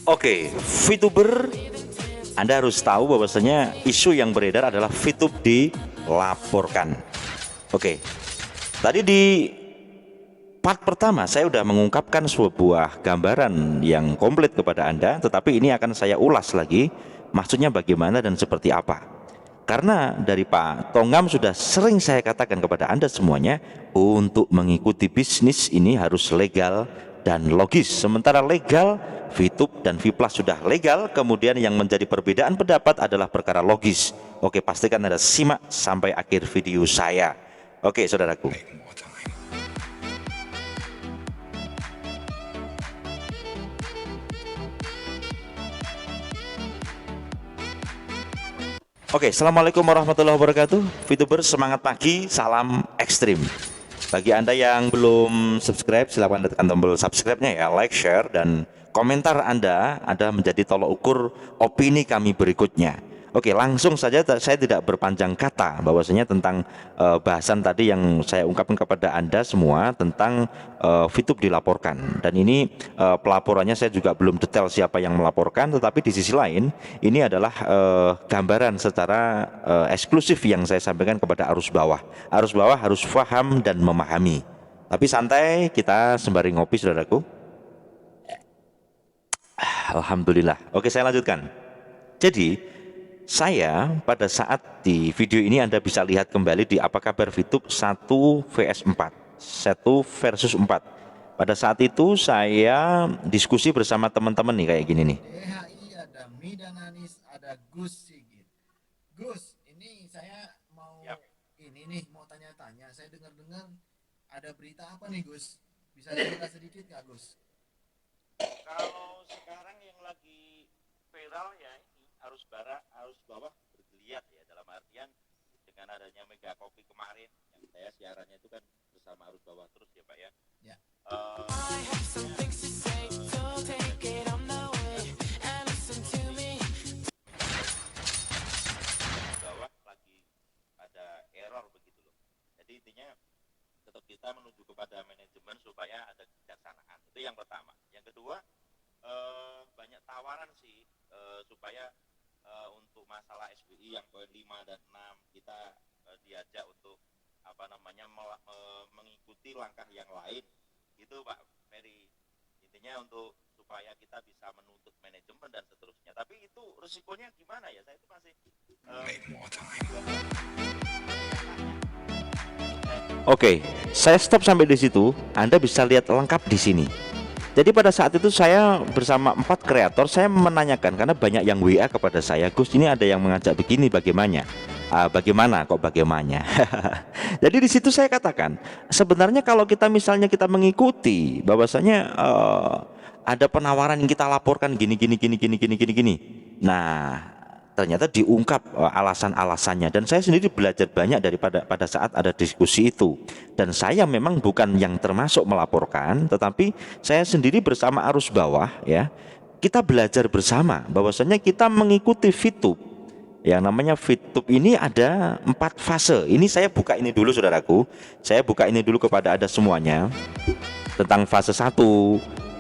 Oke, VTuber, Anda harus tahu bahwasanya isu yang beredar adalah VTube dilaporkan. Oke, tadi di part pertama saya sudah mengungkapkan sebuah gambaran yang komplit kepada Anda, tetapi ini akan saya ulas lagi, maksudnya bagaimana dan seperti apa. Karena dari Pak Tongam sudah sering saya katakan kepada Anda semuanya, untuk mengikuti bisnis ini harus legal dan logis. Sementara legal, VTube dan Vplus sudah legal, kemudian yang menjadi perbedaan pendapat adalah perkara logis. Oke, pastikan Anda simak sampai akhir video saya. Oke, saudaraku. Oke, assalamualaikum warahmatullahi wabarakatuh. VTuber semangat pagi, salam ekstrim. Bagi Anda yang belum subscribe, silahkan tekan tombol subscribe-nya ya, like, share, dan komentar Anda menjadi tolok ukur opini kami berikutnya. Oke, langsung saja, saya tidak berpanjang kata bahwasanya tentang bahasan tadi yang saya ungkapkan kepada Anda semua tentang VTube dilaporkan. Dan ini pelaporannya saya juga belum detail siapa yang melaporkan, tetapi di sisi lain ini adalah gambaran secara eksklusif yang saya sampaikan kepada arus bawah. Arus bawah harus paham dan memahami. Tapi santai, kita sembari ngopi, saudaraku. Alhamdulillah. Oke, saya lanjutkan. Jadi saya pada saat di video ini Anda bisa lihat kembali di Apa Kabar VTube 1 vs 4, 1 versus 4. Pada saat itu saya diskusi bersama teman-teman nih kayak gini nih. DHI ada Midan Anis, ada Gus Sigit. Gus, ini saya mau mau tanya-tanya. Saya dengar-dengar ada berita apa nih, Gus? Bisa cerita sedikit nggak, Gus? Kalau sekarang yang lagi viral ya ini arus bawah bergeliat ya, dalam artian dengan adanya Mega Kopi kemarin yang saya siarannya itu kan bersama arus bawah terus ya Pak ya. Ya. Bawah lagi ada error begitu loh. Jadi intinya tetap kita menuju kepada manajemen supaya ada kebijaksanaan. Itu yang pertama. Yang kedua, banyak tawaran sih supaya untuk masalah SBI yang poin 5 dan 6 kita diajak untuk mengikuti langkah yang lain gitu Pak Ferry. Intinya untuk supaya kita bisa menuntut manajemen dan seterusnya. Tapi itu resikonya gimana ya? Saya itu masih Oke, saya stop sampai di situ. Anda bisa lihat lengkap di sini. Jadi pada saat itu saya bersama 4 kreator, saya menanyakan karena banyak yang WA kepada saya, Gus ini ada yang mengajak begini, bagaimana? Bagaimana kok bagaimana? Jadi di situ saya katakan, sebenarnya kalau kita misalnya kita mengikuti, bahwasanya ada penawaran yang kita laporkan gini. Nah, ternyata diungkap alasan-alasannya, dan saya sendiri belajar banyak daripada pada saat ada diskusi itu. Dan saya memang bukan yang termasuk melaporkan, tetapi saya sendiri bersama arus bawah ya, kita belajar bersama bahwasanya kita mengikuti VTube. Yang namanya VTube ini ada 4 fase. Ini saya buka ini dulu saudaraku, saya buka ini dulu kepada Anda semuanya tentang fase 1,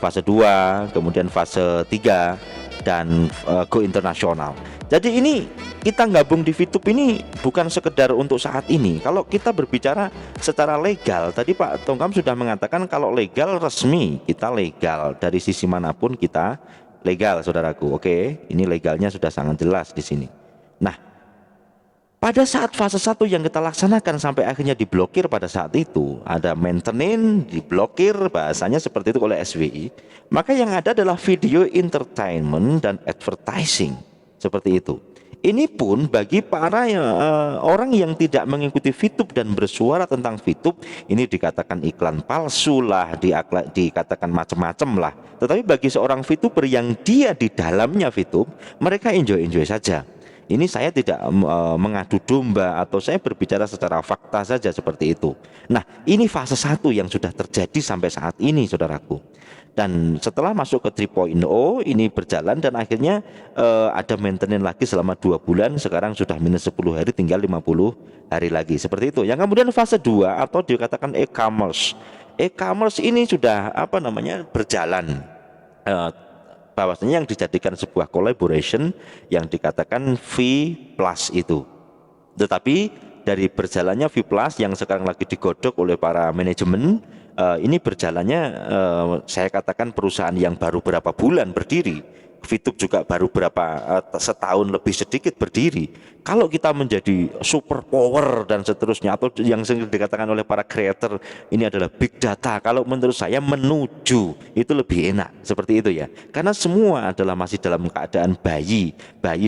fase 2, kemudian fase 3 dan go internasional. Jadi ini kita gabung di VTube ini bukan sekedar untuk saat ini. Kalau kita berbicara secara legal, tadi Pak Tongkam sudah mengatakan kalau legal resmi, kita legal dari sisi manapun kita legal, saudaraku. Oke, ini legalnya sudah sangat jelas di sini. Nah, pada saat fase 1 yang kita laksanakan sampai akhirnya diblokir pada saat itu, ada maintenance, diblokir, bahasanya seperti itu oleh SWI, maka yang ada adalah video entertainment dan advertising, seperti itu. Ini pun bagi para orang yang tidak mengikuti VTube dan bersuara tentang VTube, ini dikatakan iklan palsu lah, dikatakan macam-macam lah. Tetapi bagi seorang VTuber yang dia di dalamnya VTube, mereka enjoy-enjoy saja. Ini saya tidak mengadu domba atau saya berbicara secara fakta saja seperti itu. Nah, ini fase 1 yang sudah terjadi sampai saat ini, saudaraku. Dan setelah masuk ke 3.0 ini berjalan dan akhirnya ada maintenance lagi selama 2 bulan. Sekarang sudah minus 10 hari, tinggal 50 hari lagi, seperti itu. Yang kemudian fase 2 atau dikatakan e-commerce. E-commerce ini sudah berjalan. bahwasanya yang dijadikan sebuah collaboration yang dikatakan V plus itu. Tetapi dari berjalannya V plus yang sekarang lagi digodok oleh para manajemen, ini berjalannya, saya katakan perusahaan yang baru berapa bulan berdiri. VTube juga baru berapa setahun lebih sedikit berdiri. Kalau kita menjadi super power dan seterusnya, atau yang sering dikatakan oleh para creator ini adalah big data, kalau menurut saya menuju itu lebih enak seperti itu ya. Karena semua adalah masih dalam keadaan bayi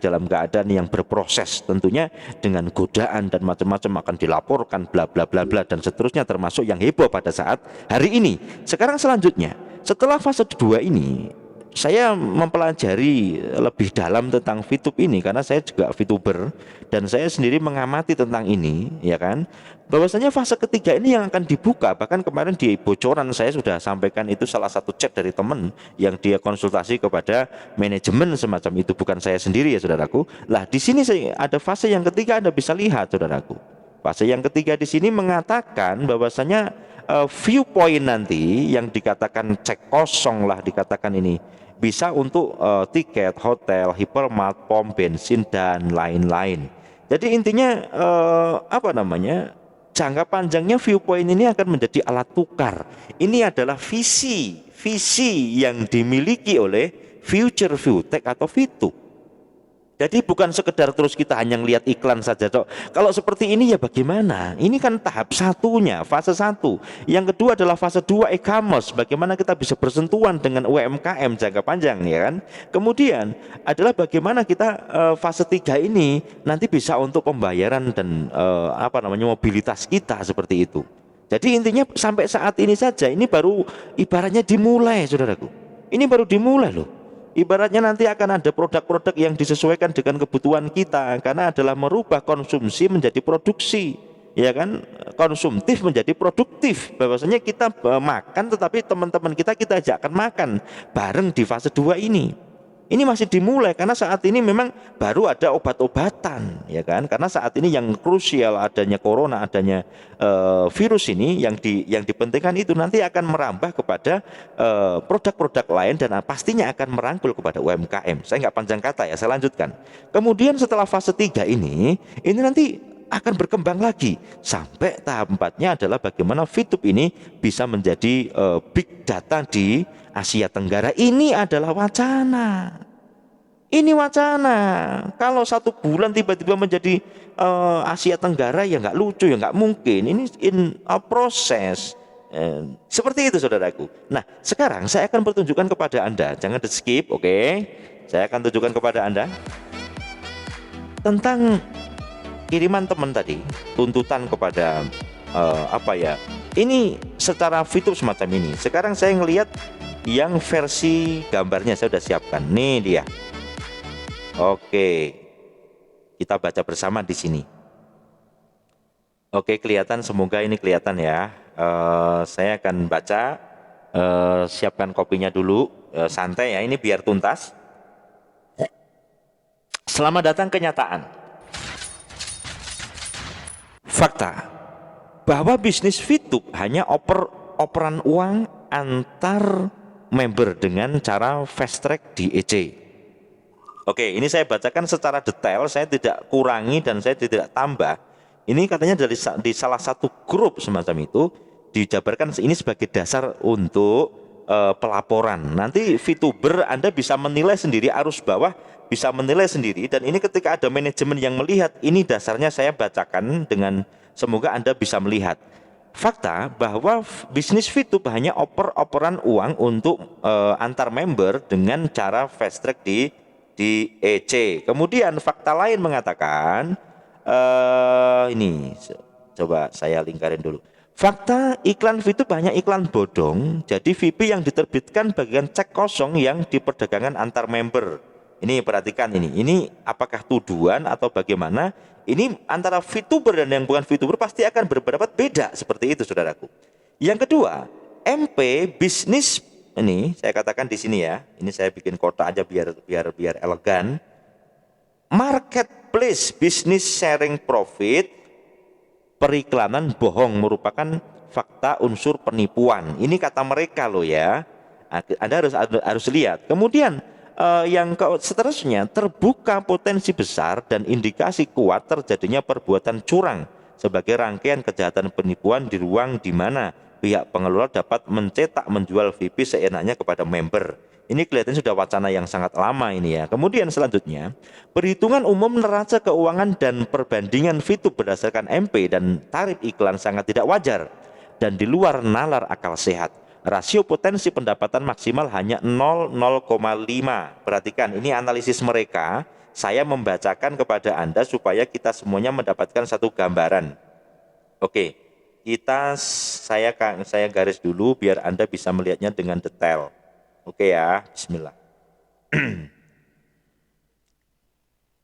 dalam keadaan yang berproses, tentunya dengan godaan dan macam-macam akan dilaporkan bla bla bla bla dan seterusnya, termasuk yang heboh pada saat hari ini. Sekarang selanjutnya, setelah fase 2 ini saya mempelajari lebih dalam tentang VTube ini karena saya juga VTuber dan saya sendiri mengamati tentang ini, ya kan, bahwasanya fase ketiga ini yang akan dibuka. Bahkan kemarin di bocoran saya sudah sampaikan, itu salah satu chat dari teman yang dia konsultasi kepada manajemen semacam itu, bukan saya sendiri ya saudaraku. Lah di sini ada fase yang ketiga, Anda bisa lihat saudaraku. Fase yang ketiga di sini mengatakan bahwasanya viewpoint nanti yang dikatakan cek kosong lah dikatakan ini bisa untuk tiket, hotel, hypermart, pom bensin dan lain-lain. Jadi intinya apa namanya? Jangka panjangnya viewpoint ini akan menjadi alat tukar. Ini adalah visi yang dimiliki oleh Future Viewtech atau VTube. Jadi bukan sekedar terus kita hanya lihat iklan saja, Dok. Kalau seperti ini ya bagaimana? Ini kan tahap satunya, fase 1. Yang kedua adalah fase 2 e-commerce. Bagaimana kita bisa bersentuhan dengan UMKM jangka panjang, ya kan? Kemudian adalah bagaimana kita fase 3 ini nanti bisa untuk pembayaran dan apa namanya mobilitas kita seperti itu. Jadi intinya sampai saat ini saja ini baru ibaratnya dimulai, saudaraku. Ini baru dimulai loh. Ibaratnya nanti akan ada produk-produk yang disesuaikan dengan kebutuhan kita, karena adalah merubah konsumsi menjadi produksi, ya kan, konsumtif menjadi produktif. Bahwasanya kita makan, tetapi teman-teman kita ajakkan makan bareng di fase 2 ini. Ini masih dimulai karena saat ini memang baru ada obat-obatan, ya kan? Karena saat ini yang krusial adanya corona, adanya virus ini yang dipentingkan itu nanti akan merambah kepada produk-produk lain dan pastinya akan merangkul kepada UMKM. Saya nggak panjang kata ya, saya lanjutkan. Kemudian setelah fase 3 ini nanti akan berkembang lagi sampai tahap 4-nya adalah bagaimana VTube ini bisa menjadi big data di Asia Tenggara. Ini adalah wacana. Ini wacana. Kalau 1 bulan tiba-tiba menjadi Asia Tenggara ya nggak lucu, ya nggak mungkin. Ini in proses. Seperti itu saudaraku. Nah sekarang saya akan pertunjukkan kepada Anda. Jangan di skip, oke? Saya akan tunjukkan kepada Anda tentang kiriman teman tadi, tuntutan kepada apa ya? Ini secara VTube semacam ini. Sekarang saya ngelihat yang versi gambarnya saya sudah siapkan. Nih dia. Oke. Kita baca bersama di sini. Oke, kelihatan, semoga ini kelihatan ya. Saya akan baca, siapkan kopinya dulu, santai ya, ini biar tuntas. Selamat datang kenyataan. Fakta bahwa bisnis VTube hanya operan uang antar member dengan cara fast track di EC. Oke, ini saya bacakan secara detail, saya tidak kurangi dan saya tidak tambah. Ini katanya di salah satu grup semacam itu dijabarkan ini sebagai dasar untuk pelaporan. Nanti VTuber Anda bisa menilai sendiri, arus bawah bisa menilai sendiri, dan ini ketika ada manajemen yang melihat, ini dasarnya saya bacakan dengan semoga Anda bisa melihat. Fakta bahwa bisnis VTube hanya operan uang untuk antar member dengan cara fast track di EC. Kemudian fakta lain mengatakan ini coba saya lingkarin dulu. Fakta iklan VTube hanya iklan bodong. Jadi VIP yang diterbitkan bagian cek kosong yang diperdagangkan antar member. Ini perhatikan ini. Ini apakah tuduhan atau bagaimana? Ini antara VTuber dan yang bukan VTuber pasti akan berpendapat beda, seperti itu saudaraku. Yang kedua, MP bisnis ini saya katakan di sini ya. Ini saya bikin kotak aja biar elegan. Marketplace business sharing profit periklanan bohong merupakan fakta unsur penipuan. Ini kata mereka loh ya. Anda harus lihat. Kemudian seterusnya, terbuka potensi besar dan indikasi kuat terjadinya perbuatan curang sebagai rangkaian kejahatan penipuan di ruang di mana pihak pengelola dapat mencetak menjual VIP seenaknya kepada member. Ini kelihatannya sudah wacana yang sangat lama ini ya. Kemudian selanjutnya, perhitungan umum neraca keuangan dan perbandingan VTube berdasarkan MP dan tarif iklan sangat tidak wajar dan di luar nalar akal sehat. Rasio potensi pendapatan maksimal hanya 0,5. Perhatikan, ini analisis mereka. Saya membacakan kepada Anda supaya kita semuanya mendapatkan satu gambaran. Oke, saya garis dulu biar Anda bisa melihatnya dengan detail. Oke ya, bismillah.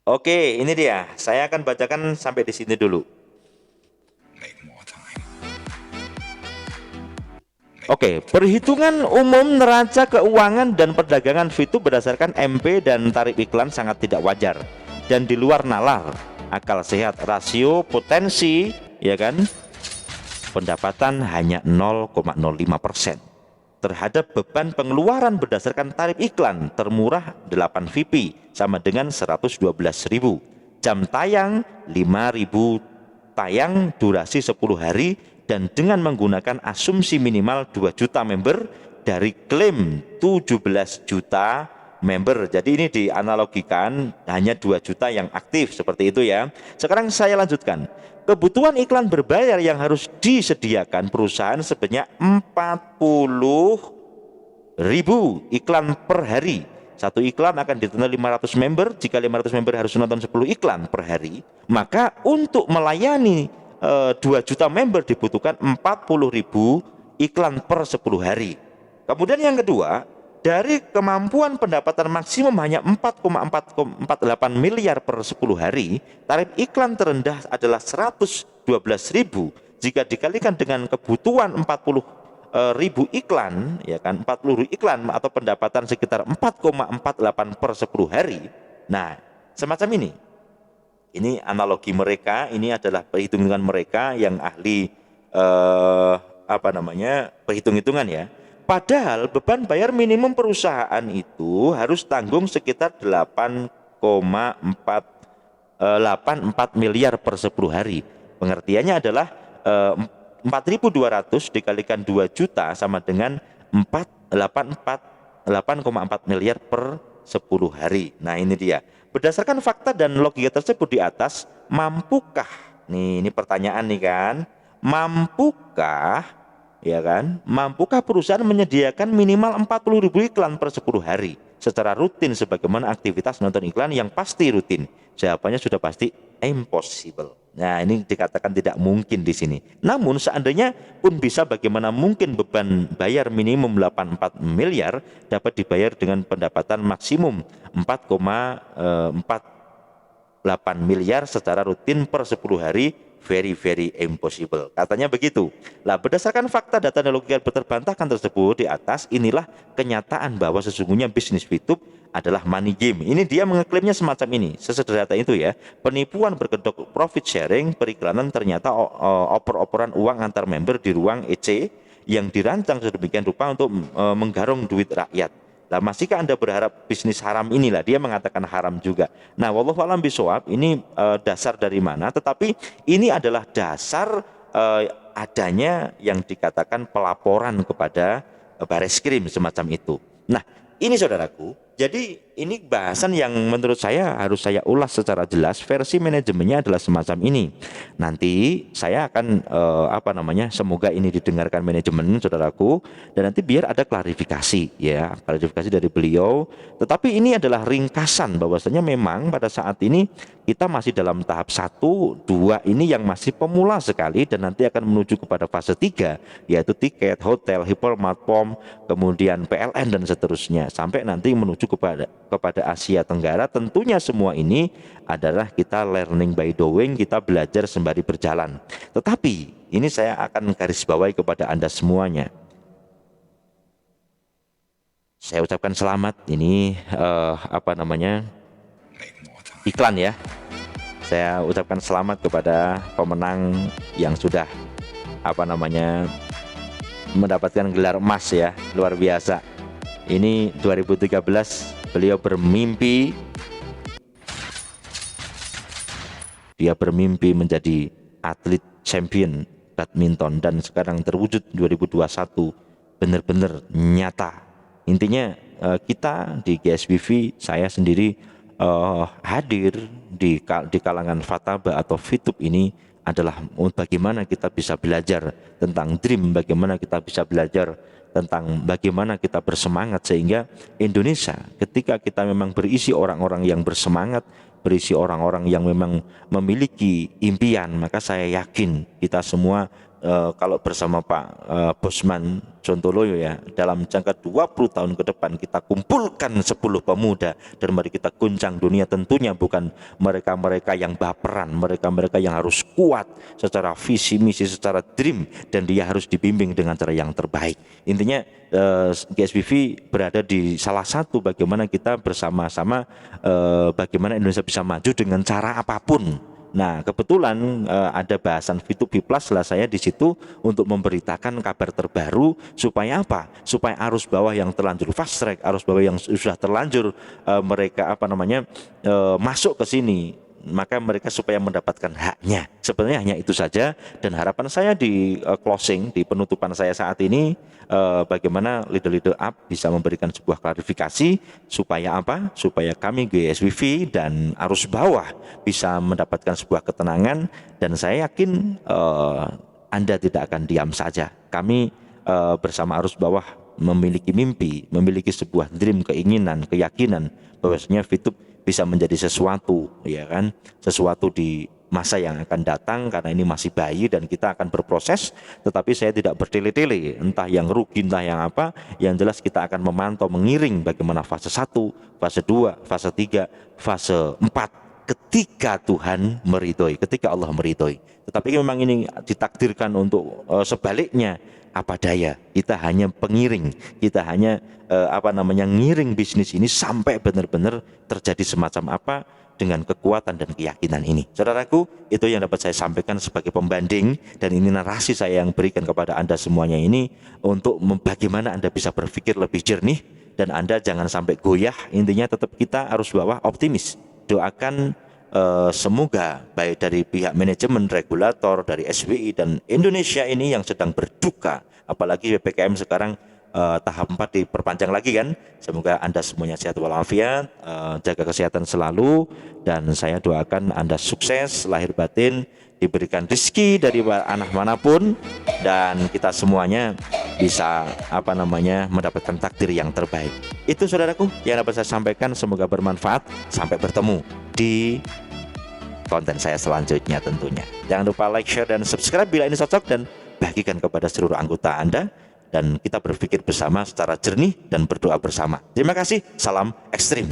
Oke, ini dia. Saya akan bacakan sampai di sini dulu. Oke, perhitungan umum neraca keuangan dan perdagangan VTube berdasarkan MP dan tarif iklan sangat tidak wajar dan di luar nalar akal sehat. Rasio potensi, ya kan, pendapatan hanya 0,05% terhadap beban pengeluaran berdasarkan tarif iklan termurah 8 VIP sama dengan 112.000, jam tayang 5.000 tayang, durasi 10 hari, dan dengan menggunakan asumsi minimal 2 juta member dari klaim 17 juta member. Jadi ini dianalogikan hanya 2 juta yang aktif seperti itu ya. Sekarang saya lanjutkan. Kebutuhan iklan berbayar yang harus disediakan perusahaan sebanyak 40.000 iklan per hari. Satu iklan akan ditonton 500 member. Jika 500 member harus menonton 10 iklan per hari, maka untuk melayani 2 juta member dibutuhkan 40.000 iklan per 10 hari. Kemudian yang kedua, dari kemampuan pendapatan maksimum hanya 4,48 miliar per 10 hari, tarif iklan terendah adalah 112.000. Jika dikalikan dengan kebutuhan 40.000 iklan, ya kan, 40.000 iklan atau pendapatan sekitar 4,48 per 10 hari. Nah, semacam ini. Ini analogi mereka, ini adalah perhitungan mereka yang ahli perhitung-hitungan ya. Padahal beban bayar minimum perusahaan itu harus tanggung sekitar 8,44 miliar per 10 hari. Pengertiannya adalah 4.200 dikalikan 2 juta sama dengan 8,4 miliar per 10 hari. Nah ini dia. Berdasarkan fakta dan logika tersebut di atas, mampukah, ini pertanyaan nih kan, mampukah perusahaan menyediakan minimal 40.000 iklan per 10 hari secara rutin sebagaimana aktivitas nonton iklan yang pasti rutin? Jawabannya sudah pasti impossible. Nah, ini dikatakan tidak mungkin di sini. Namun seandainya pun bisa, bagaimana mungkin beban bayar minimum 84 miliar dapat dibayar dengan pendapatan maksimum 4,48 miliar secara rutin per 10 hari? Very impossible. Katanya begitu. Lah, berdasarkan fakta data dan logika terbantahkan tersebut di atas, inilah kenyataan bahwa sesungguhnya bisnis VTube adalah money game. Ini dia mengeklaimnya semacam ini. Sesederhana itu ya. Penipuan berkedok profit sharing periklanan ternyata oper-operan uang antar member di ruang EC yang dirancang sedemikian rupa untuk menggarong duit rakyat. Nah, masihkah Anda berharap bisnis haram inilah? Dia mengatakan haram juga. Nah, wallahu a'lam bishawab, ini dasar dari mana? Tetapi ini adalah dasar adanya yang dikatakan pelaporan kepada Bareskrim semacam itu. Nah, ini saudaraku, jadi ini bahasan yang menurut saya harus saya ulas secara jelas. Versi manajemennya adalah semacam ini. Nanti saya akan semoga ini didengarkan manajemen saudaraku, dan nanti biar ada klarifikasi ya, klarifikasi dari beliau. Tetapi ini adalah ringkasan bahwasanya memang pada saat ini kita masih dalam tahap 1, 2 ini yang masih pemula sekali, dan nanti akan menuju kepada fase 3 yaitu tiket, hotel, hypermart, POM, kemudian PLN dan seterusnya sampai nanti menuju kepada Asia Tenggara. Tentunya semua ini adalah kita learning by doing, kita belajar sembari berjalan. Tetapi ini saya akan garis bawahi kepada Anda semuanya. Saya ucapkan selamat, ini iklan ya. Saya ucapkan selamat kepada pemenang yang sudah mendapatkan gelar emas ya, luar biasa. Ini 2013 Beliau bermimpi, dia bermimpi menjadi atlet champion badminton, dan sekarang terwujud 2021, benar-benar nyata. Intinya kita di GSBV, saya sendiri hadir di kalangan Fataba atau Fitub ini adalah bagaimana kita bisa belajar tentang dream, bagaimana kita bisa belajar tentang bagaimana kita bersemangat, sehingga Indonesia ketika kita memang berisi orang-orang yang bersemangat, berisi orang-orang yang memang memiliki impian, maka saya yakin kita semua kalau bersama Pak Bosman Sontoloyo ya, dalam jangka 20 tahun ke depan kita kumpulkan 10 pemuda dan mari kita guncang dunia. Tentunya bukan mereka-mereka yang baperan, mereka-mereka yang harus kuat secara visi misi, secara dream, dan dia harus dibimbing dengan cara yang terbaik. Intinya GSBV berada di salah satu bagaimana kita bersama-sama bagaimana Indonesia bisa maju dengan cara apapun. Nah, kebetulan ada bahasan V2B Plus lah saya di situ untuk memberitakan kabar terbaru supaya apa? Supaya arus bawah yang terlanjur fast track, arus bawah yang sudah terlanjur mereka masuk ke sini, maka mereka supaya mendapatkan haknya. Sebenarnya hanya itu saja, dan harapan saya di closing, di penutupan saya saat ini, bagaimana leader-leader up bisa memberikan sebuah klarifikasi supaya apa? Supaya kami GSBV dan arus bawah bisa mendapatkan sebuah ketenangan, dan saya yakin Anda tidak akan diam saja. Kami bersama arus bawah memiliki mimpi, memiliki sebuah dream, keinginan, keyakinan bahwasanya Fitub bisa menjadi sesuatu, ya kan, sesuatu di masa yang akan datang, karena ini masih bayi dan kita akan berproses. Tetapi saya tidak bertele-tele entah yang rugi entah yang apa, yang jelas kita akan memantau, mengiring bagaimana fase 1, fase 2, fase 3, fase 4 ketika Tuhan meridhoi, ketika Allah meridhoi. Tetapi memang ini ditakdirkan untuk sebaliknya, apa daya, kita hanya pengiring, kita hanya ngiring bisnis ini sampai benar-benar terjadi semacam apa dengan kekuatan dan keyakinan ini. Saudaraku, itu yang dapat saya sampaikan sebagai pembanding, dan ini narasi saya yang berikan kepada Anda semuanya ini untuk bagaimana Anda bisa berpikir lebih jernih dan Anda jangan sampai goyah. Intinya tetap kita harus bawa optimis. Doakan semoga baik dari pihak manajemen, regulator, dari SWI dan Indonesia ini yang sedang berduka, apalagi PPKM sekarang tahap 4 diperpanjang lagi kan. Semoga Anda semuanya sehat walafiat, jaga kesehatan selalu, dan saya doakan Anda sukses lahir batin, diberikan rezeki dari anak manapun, dan kita semuanya bisa mendapatkan takdir yang terbaik. Itu saudaraku yang dapat saya sampaikan, semoga bermanfaat. Sampai bertemu di konten saya selanjutnya tentunya. Jangan lupa like, share, dan subscribe bila ini cocok, dan bagikan kepada seluruh anggota Anda, dan kita berpikir bersama secara jernih dan berdoa bersama. Terima kasih, salam ekstrim.